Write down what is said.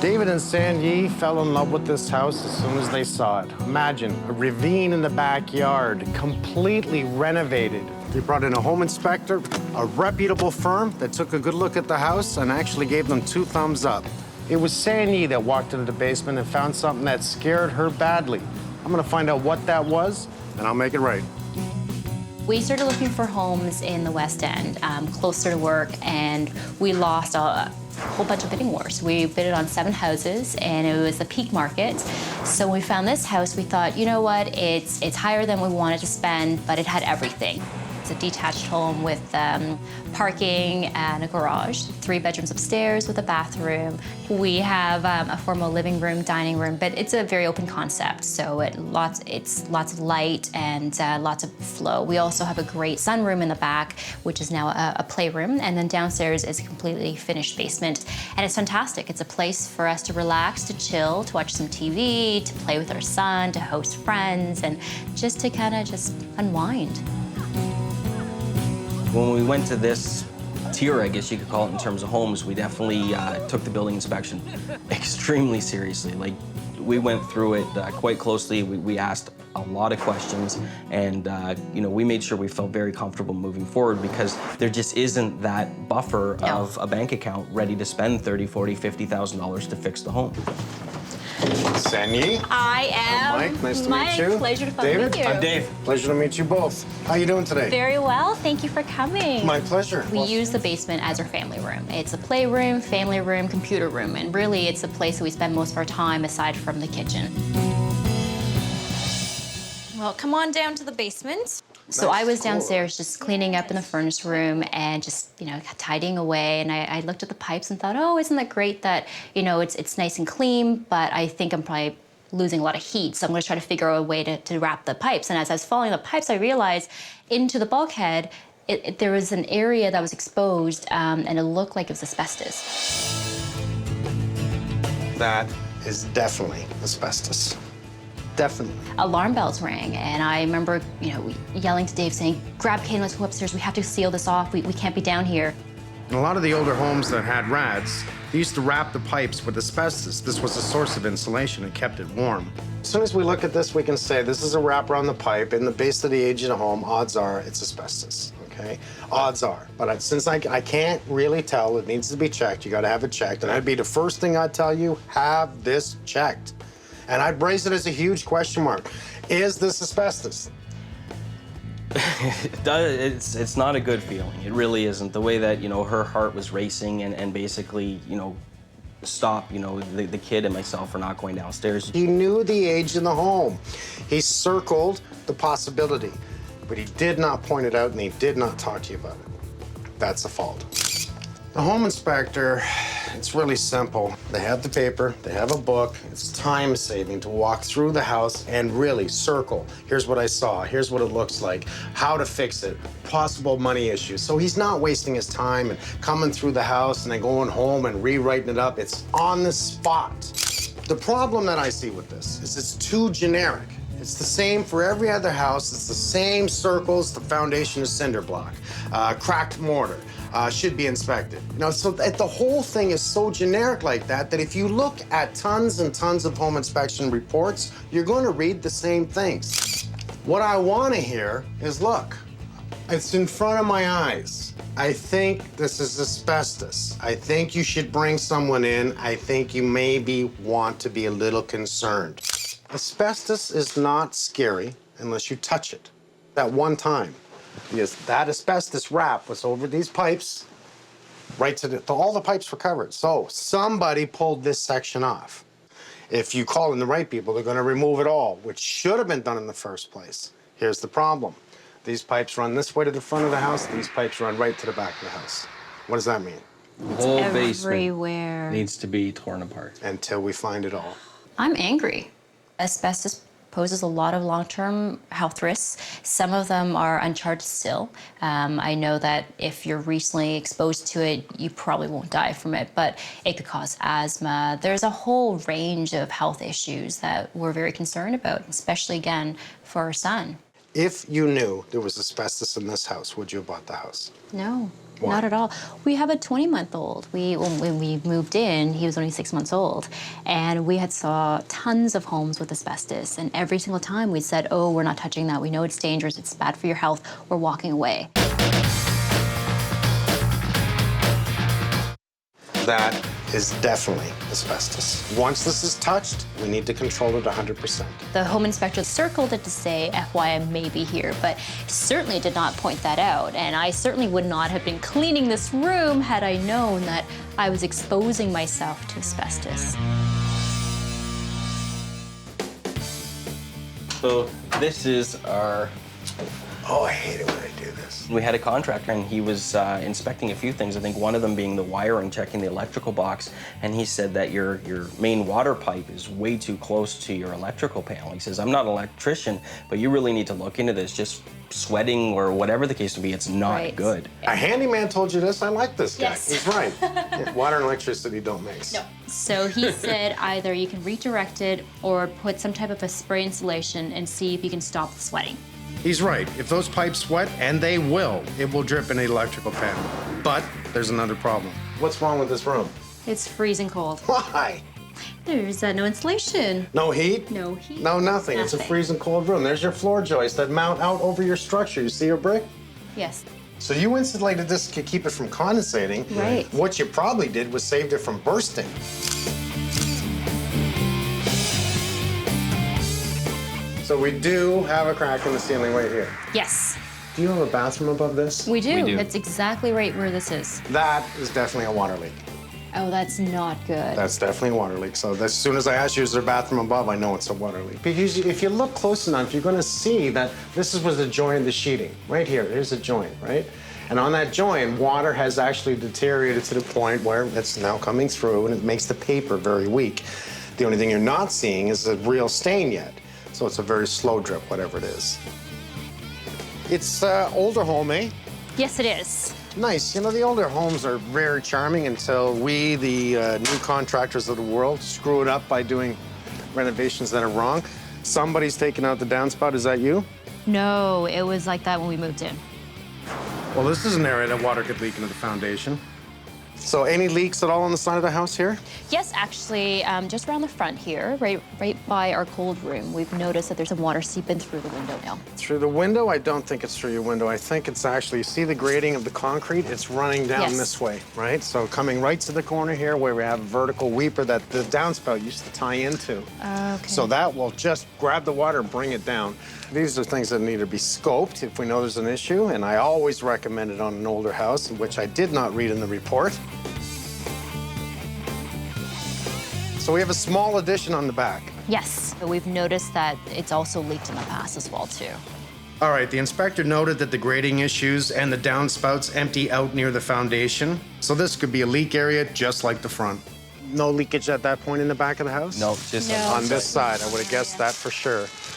David and San Yee fell in love with this house as soon as they saw it. Imagine a ravine in the backyard, completely renovated. They brought in a home inspector, a reputable firm that took a good look at the house and actually gave them 2 thumbs up. It was San Yee that walked into the basement and found something that scared her badly. I'm gonna find out what that was, and I'll make it right. We started looking for homes in the West End, closer to work, and we lost a whole bunch of bidding wars. We bidded on 7 houses, and it was a peak market. So when we found this house, we thought, you know what, it's higher than we wanted to spend, but it had everything. It's a detached home with parking and a garage, 3 bedrooms upstairs with a bathroom. We have a formal living room, dining room, but it's a very open concept, so it's lots of light and lots of flow. We also have a great sunroom in the back, which is now a playroom, and then downstairs is a completely finished basement, and it's fantastic. It's a place for us to relax, to chill, to watch some TV, to play with our son, to host friends, and just to kind of just unwind. When we went to this tier, I guess you could call it, in terms of homes, we definitely took the building inspection extremely seriously. Like, we went through it quite closely. We asked a lot of questions, and you know, we made sure we felt very comfortable moving forward, because there just isn't that buffer of a bank account ready to spend $30,000, $40,000, $50,000 to fix the home. San Yee? I am. Mike, nice to meet you. My pleasure to finally meet you. I'm Dave. Pleasure to meet you both. How you doing today? Very well, thank you for coming. My pleasure. We use the basement as our family room. It's a playroom, family room, computer room, and really it's a place that we spend most of our time aside from the kitchen. Well, come on down to the basement. So I was downstairs just cleaning up in the furnace room and just, you know, tidying away. And I looked at the pipes and thought, oh, isn't that great that, you know, it's nice and clean, but I think I'm probably losing a lot of heat. So I'm gonna try to figure out a way to wrap the pipes. And as I was following the pipes, I realized into the bulkhead, there was an area that was exposed and it looked like it was asbestos. That is definitely asbestos. Definitely. Alarm bells rang, and I remember, you know, yelling to Dave saying, grab Kane, let's go upstairs, we have to seal this off, we can't be down here. In a lot of the older homes that had RADs, they used to wrap the pipes with asbestos. This was a source of insulation and kept it warm. As soon as we look at this, we can say this is a wrap around the pipe. In the base of the age of the home, odds are it's asbestos, okay? Odds are. But since I can't really tell, it needs to be checked. You gotta have it checked. And that'd be the first thing I'd tell you, have this checked. And I'd brace it as a huge question mark. Is this asbestos? It's not a good feeling. It really isn't. The way that, you know, her heart was racing and basically, you know, stop, you know, the kid and myself are not going downstairs. He knew the age in the home. He circled the possibility, but he did not point it out and he did not talk to you about it. That's the fault. The home inspector, it's really simple. They have the paper, they have a book. It's time-saving to walk through the house and really circle. Here's what I saw, here's what it looks like, how to fix it, possible money issues. So he's not wasting his time and coming through the house and then going home and rewriting it up. It's on the spot. The problem that I see with this is it's too generic. It's the same for every other house. It's the same circles. The foundation is cinder block, cracked mortar. Should be inspected. You know, so the whole thing is so generic like that if you look at tons and tons of home inspection reports, you're going to read the same things. What I want to hear is, look, it's in front of my eyes. I think this is asbestos. I think you should bring someone in. I think you maybe want to be a little concerned. Asbestos is not scary unless you touch it that one time. Because that asbestos wrap was over these pipes, right to all the pipes were covered. So somebody pulled this section off. If you call in the right people, they're gonna remove it all, which should have been done in the first place. Here's the problem. These pipes run this way to the front of the house, these pipes run right to the back of the house. What does that mean? The whole Everywhere. basement needs to be torn apart. Until we find it all. I'm angry. Asbestos poses a lot of long-term health risks. Some of them are uncharted still. I know that if you're recently exposed to it, you probably won't die from it, but it could cause asthma. There's a whole range of health issues that we're very concerned about, especially, again, for our son. If you knew there was asbestos in this house, would you have bought the house? No. Why? Not at all. We have a 20-month-old. When we moved in, he was only 6 months old, and we had saw tons of homes with asbestos. And every single time we said, "Oh, we're not touching that. We know it's dangerous. It's bad for your health. We're walking away." That is definitely asbestos. Once this is touched, we need to control it 100%. The home inspector circled it to say FYI may be here, but certainly did not point that out. And I certainly would not have been cleaning this room had I known that I was exposing myself to asbestos. So this is our. Oh, I hate it when I do this. We had a contractor, and he was inspecting a few things. I think one of them being the wiring, checking the electrical box, and he said that your main water pipe is way too close to your electrical panel. He says, "I'm not an electrician, but you really need to look into this. Just sweating or whatever the case may be, it's not Right. good." A handyman told you this. I like this guy. Yes. He's right. Yeah, water and electricity don't mix. No. So he said either you can redirect it or put some type of a spray installation and see if you can stop the sweating. He's right. If those pipes sweat, and they will, it will drip in the electrical panel. But there's another problem. What's wrong with this room? It's freezing cold. Why? There's no insulation. No heat? No heat. No, nothing. It's a Nothing. freezing cold room. There's your floor joists that mount out over your structure. You see your brick? Yes. So you insulated this to keep it from condensating. Right. What you probably did was saved it from bursting. So we do have a crack in the ceiling right here. Yes, Do you have a bathroom above this? we do. We do. That's exactly right where this is. That is definitely a water leak. Oh, that's not good. That's definitely a water leak. So as soon as I ask you, is there a bathroom above, I know it's a water leak. Because if you look close enough, you're gonna see that this was the joint of the sheeting. Right here, here's a joint, right? And on that joint, water has actually deteriorated to the point where it's now coming through and it makes the paper very weak. The only thing you're not seeing is a real stain yet. So it's a very slow drip, whatever it is. It's older home, eh? Yes, it is. Nice. You know, the older homes are very charming until we, the new contractors of the world, screw it up by doing renovations that are wrong. Somebody's taking out the downspout. Is that you? No, it was like that when we moved in. Well, this is an area that water could leak into the foundation. So any leaks at all on the side of the house here? Yes, actually, just around the front here, right by our cold room, we've noticed that there's some water seeping through the window now. Through the window? I don't think it's through your window. I think it's actually, see the grading of the concrete? It's running down Yes. this way, right? So coming right to the corner here where we have a vertical weeper that the downspout used to tie into. Okay. So that will just grab the water and bring it down. These are things that need to be scoped if we know there's an issue, and I always recommend it on an older house, which I did not read in the report. So we have a small addition on the back. Yes, but we've noticed that it's also leaked in the past as well, too. All right, the inspector noted that the grading issues and the downspouts empty out near the foundation. So this could be a leak area just like the front. No leakage at that point in the back of the house? No, just No. On this side, I would have guessed that for sure.